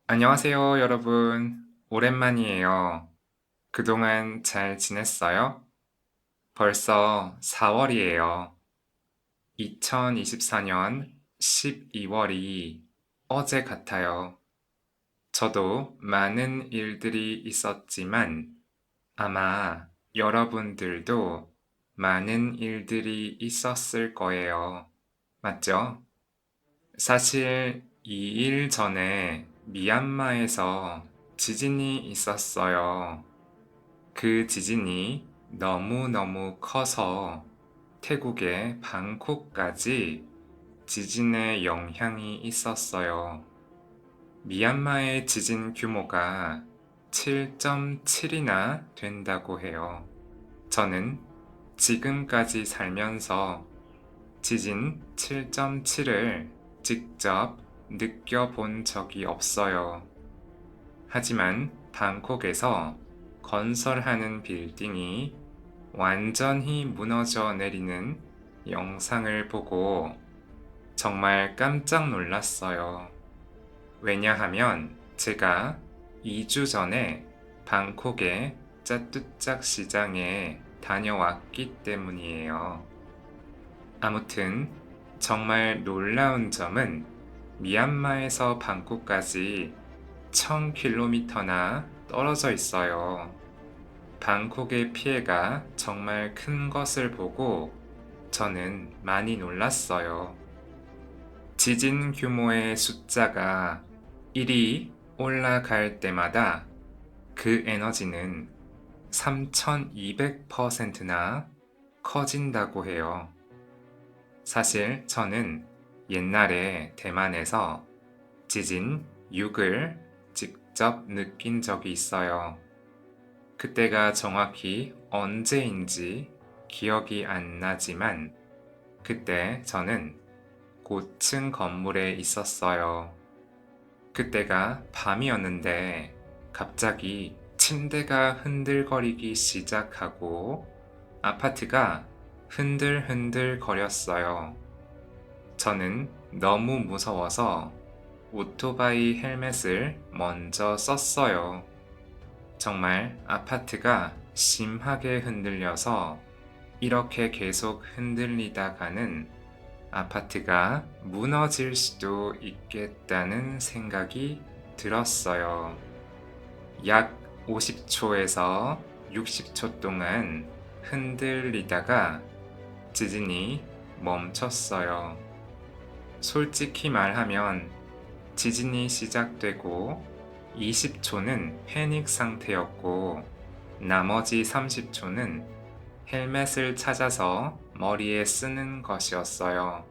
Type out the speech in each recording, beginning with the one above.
안녕하세요, 여러분. 오랜만이에요. 그동안 잘 지냈어요? 벌써 4월이에요. 2024년 12월이 어제 같아요. 저도 많은 일들이 있었지만 아마 여러분들도 많은 일들이 있었을 거예요. 맞죠? 사실 2일 전에 미얀마에서 지진이 있었어요. 그 지진이 너무너무 커서 태국의 방콕까지 지진의 영향이 있었어요. 미얀마의 지진 규모가 7.7이나 된다고 해요. 저는 지금까지 살면서 지진 7.7을 직접 느껴본 적이 없어요. 하지만 방콕에서 건설하는 빌딩이 완전히 무너져 내리는 영상을 보고 정말 깜짝 놀랐어요. 왜냐하면 제가 2주 전에 방콕의 짜뚜짝 시장에 다녀왔기 때문이에요. 아무튼 정말 놀라운 점은 미얀마에서 방콕까지 1000km나 떨어져 있어요. 방콕의 피해가 정말 큰 것을 보고 저는 많이 놀랐어요. 지진 규모의 숫자가 1이 올라갈 때마다 그 에너지는 3200%나 커진다고 해요. 사실 저는 옛날에 대만에서 지진 6을 직접 느낀 적이 있어요. 그때가 정확히 언제인지 기억이 안 나지만 그때 저는 고층 건물에 있었어요. 그때가 밤이었는데 갑자기 침대가 흔들거리기 시작하고 아파트가 흔들흔들 거렸어요. 저는 너무 무서워서 오토바이 헬멧을 먼저 썼어요. 정말 아파트가 심하게 흔들려서 이렇게 계속 흔들리다가는 아파트가 무너질 수도 있겠다는 생각이 들었어요. 약 50초에서 60초 동안 흔들리다가 지진이 멈췄어요. 솔직히 말하면 지진이 시작되고 20초는 패닉 상태였고 나머지 30초는 헬멧을 찾아서 머리에 쓰는 것이었어요.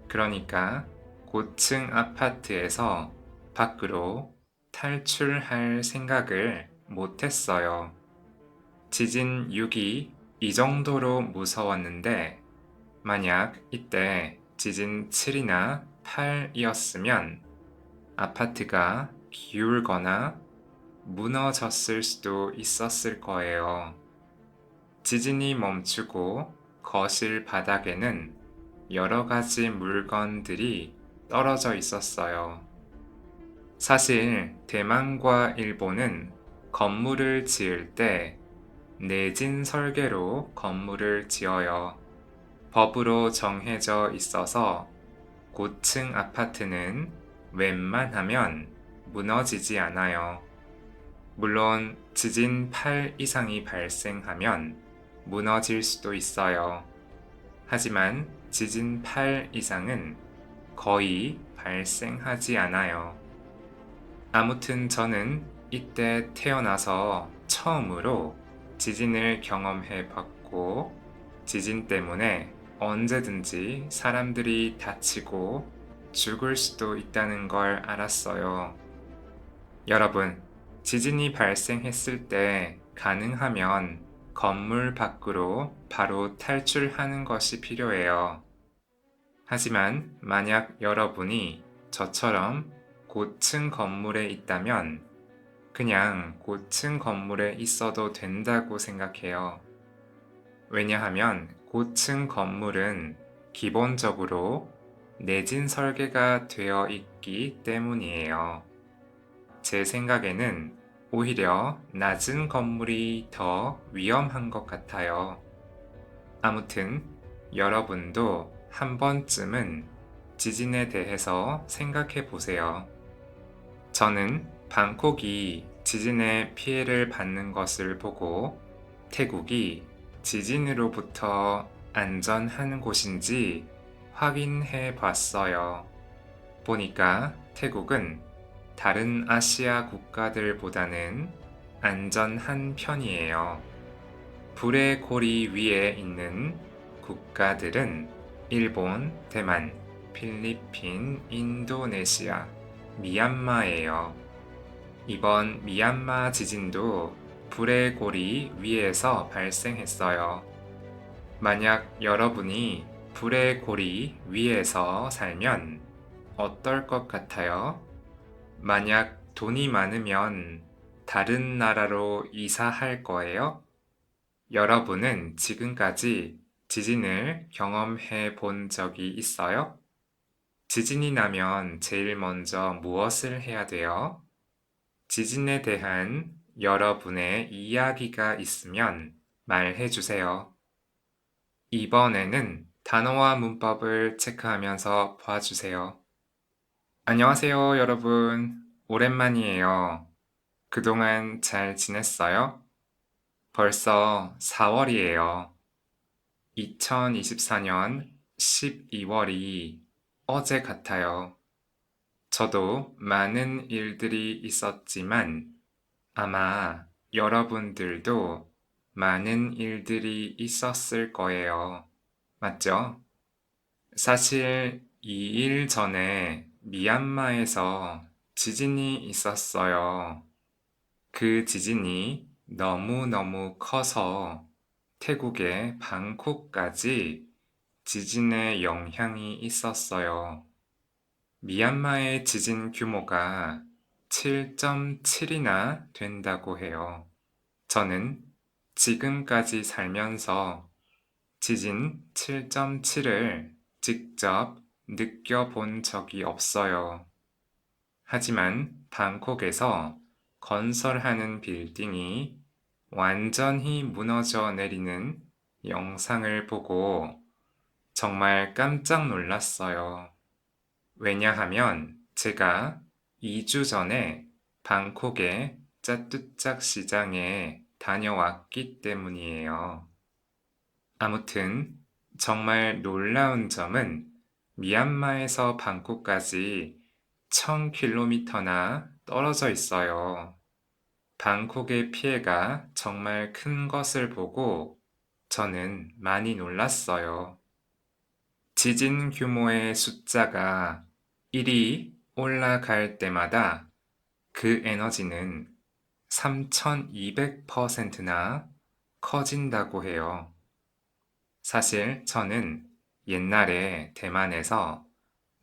그러니까 고층 아파트에서 밖으로 탈출할 생각을 못했어요. 지진 6이 이 정도로 무서웠는데 만약 이때 지진 7이나 8이었으면 아파트가 기울거나 무너졌을 수도 있었을 거예요. 지진이 멈추고 거실 바닥에는 여러 가지 물건들이 떨어져 있었어요. 사실 대만과 일본은 건물을 지을 때 내진 설계로 건물을 지어요. 법으로 정해져 있어서 고층 아파트는 웬만하면 무너지지 않아요. 물론 지진 8 이상이 발생하면 무너질 수도 있어요. 하지만 지진 8 이상은 거의 발생하지 않아요. 아무튼 저는 이때 태어나서 처음으로 지진을 경험해 봤고, 지진 때문에 언제든지 사람들이 다치고 죽을 수도 있다는 걸 알았어요. 여러분, 지진이 발생했을 때 가능하면 건물 밖으로 바로 탈출하는 것이 필요해요. 하지만 만약 여러분이 저처럼 고층 건물에 있다면 그냥 고층 건물에 있어도 된다고 생각해요. 왜냐하면 고층 건물은 기본적으로 내진 설계가 되어 있기 때문이에요. 제 생각에는 오히려 낮은 건물이 더 위험한 것 같아요. 아무튼 여러분도 한 번쯤은 지진에 대해서 생각해 보세요. 저는 방콕이 지진의 피해를 받는 것을 보고 태국이 지진으로부터 안전한 곳인지 확인해 봤어요. 보니까 태국은 다른 아시아 국가들보다는 안전한 편이에요. 불의 고리 위에 있는 국가들은 일본, 대만, 필리핀, 인도네시아, 미얀마예요. 이번 미얀마 지진도 불의 고리 위에서 발생했어요. 만약 여러분이 불의 고리 위에서 살면 어떨 것 같아요? 만약 돈이 많으면 다른 나라로 이사할 거예요? 여러분은 지금까지 지진을 경험해 본 적이 있어요? 지진이 나면 제일 먼저 무엇을 해야 돼요? 지진에 대한 여러분의 이야기가 있으면 말해 주세요. 이번에는 단어와 문법을 체크하면서 봐주세요. 안녕하세요, 여러분. 오랜만이에요. 그동안 잘 지냈어요? 벌써 4월이에요. 2024년 12월이 어제 같아요. 저도 많은 일들이 있었지만 아마 여러분들도 많은 일들이 있었을 거예요. 맞죠? 사실 2일 전에 미얀마에서 지진이 있었어요. 그 지진이 너무너무 커서 태국의 방콕까지 지진의 영향이 있었어요. 미얀마의 지진 규모가 7.7이나 된다고 해요. 저는 지금까지 살면서 지진 7.7을 직접 느껴본 적이 없어요. 하지만 방콕에서 건설하는 빌딩이 완전히 무너져 내리는 영상을 보고 정말 깜짝 놀랐어요. 왜냐하면 제가 2주 전에 방콕의 짜뚜짝 시장에 다녀왔기 때문이에요. 아무튼 정말 놀라운 점은 미얀마에서 방콕까지 1000km나 떨어져 있어요. 방콕의 피해가 정말 큰 것을 보고 저는 많이 놀랐어요. 지진 규모의 숫자가 1이 올라갈 때마다 그 에너지는 3200%나 커진다고 해요. 사실 저는 옛날에 대만에서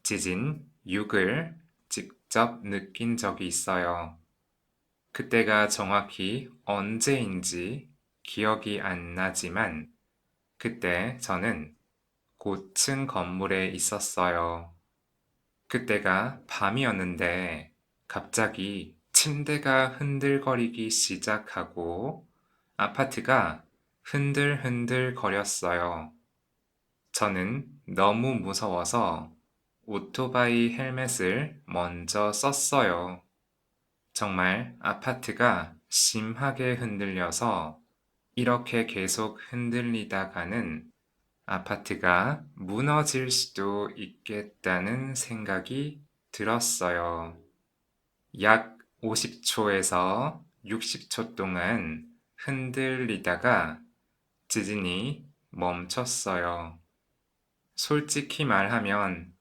지진 6을 직접 느낀 적이 있어요. 그때가 정확히 언제인지 기억이 안 나지만 그때 저는 고층 건물에 있었어요. 그때가 밤이었는데 갑자기 침대가 흔들거리기 시작하고 아파트가 흔들흔들 거렸어요. 저는 너무 무서워서 오토바이 헬멧을 먼저 썼어요. 정말 아파트가 심하게 흔들려서 이렇게 계속 흔들리다가는 아파트가 무너질 수도 있겠다는 생각이 들었어요. 약 50초에서 60초 동안 흔들리다가 지진이 멈췄어요. 솔직히 말하면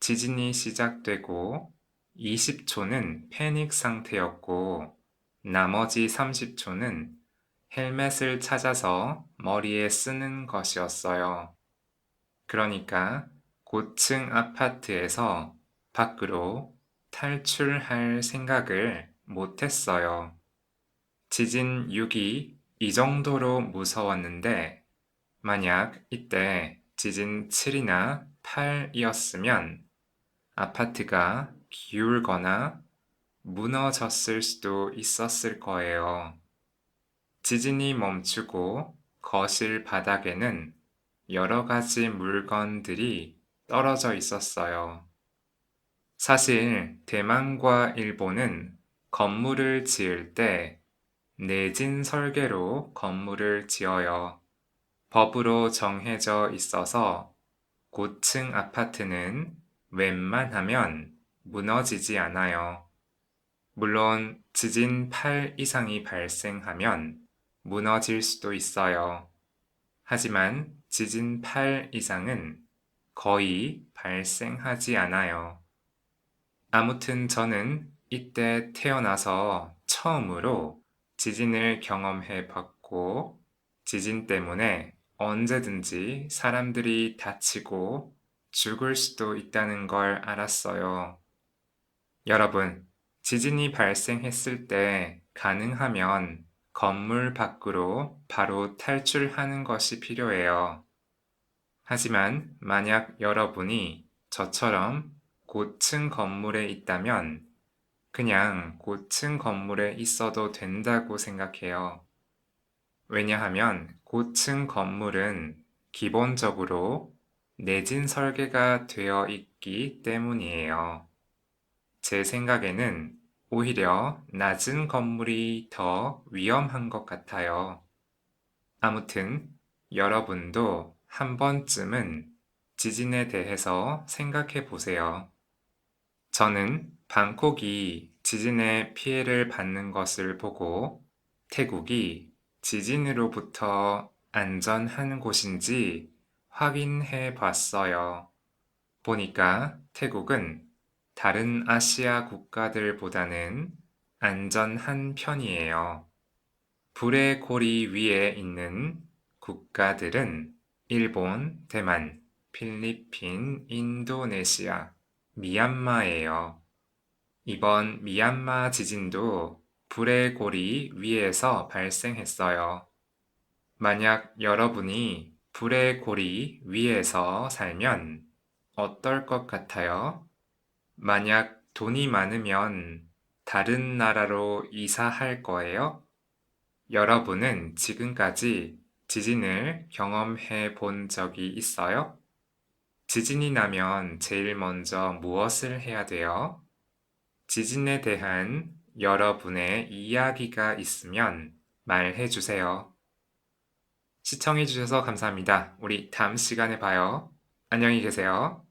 지진이 시작되고 20초는 패닉 상태였고 나머지 30초는 헬멧을 찾아서 머리에 쓰는 것이었어요. 그러니까 고층 아파트에서 밖으로 탈출할 생각을 못했어요. 지진 6이 이 정도로 무서웠는데 만약 이때 지진 7이나 8이었으면 아파트가 기울거나 무너졌을 수도 있었을 거예요. 지진이 멈추고 거실 바닥에는 여러 가지 물건들이 떨어져 있었어요. 사실 대만과 일본은 건물을 지을 때 내진 설계로 건물을 지어요. 법으로 정해져 있어서 고층 아파트는 웬만하면 무너지지 않아요. 물론 지진 8 이상이 발생하면 무너질 수도 있어요. 하지만 지진 8 이상은 거의 발생하지 않아요. 아무튼 저는 이때 태어나서 처음으로 지진을 경험해 봤고, 지진 때문에 언제든지 사람들이 다치고 죽을 수도 있다는 걸 알았어요. 여러분, 지진이 발생했을 때 가능하면 건물 밖으로 바로 탈출하는 것이 필요해요. 하지만 만약 여러분이 저처럼 고층 건물에 있다면 그냥 고층 건물에 있어도 된다고 생각해요. 왜냐하면 고층 건물은 기본적으로 내진 설계가 되어 있기 때문이에요. 제 생각에는 오히려 낮은 건물이 더 위험한 것 같아요. 아무튼 여러분도 한 번쯤은 지진에 대해서 생각해 보세요. 저는 방콕이 지진의 피해를 받는 것을 보고 태국이 지진으로부터 안전한 곳인지 확인해 봤어요. 보니까 태국은 다른 아시아 국가들보다는 안전한 편이에요. 불의 고리 위에 있는 국가들은 일본, 대만, 필리핀, 인도네시아, 미얀마예요. 이번 미얀마 지진도 불의 고리 위에서 발생했어요. 만약 여러분이 불의 고리 위에서 살면 어떨 것 같아요? 만약 돈이 많으면 다른 나라로 이사할 거예요? 여러분은 지금까지 지진을 경험해 본 적이 있어요? 지진이 나면 제일 먼저 무엇을 해야 돼요? 지진에 대한 여러분의 이야기가 있으면 말해 주세요. 시청해 주셔서 감사합니다. 우리 다음 시간에 봐요. 안녕히 계세요.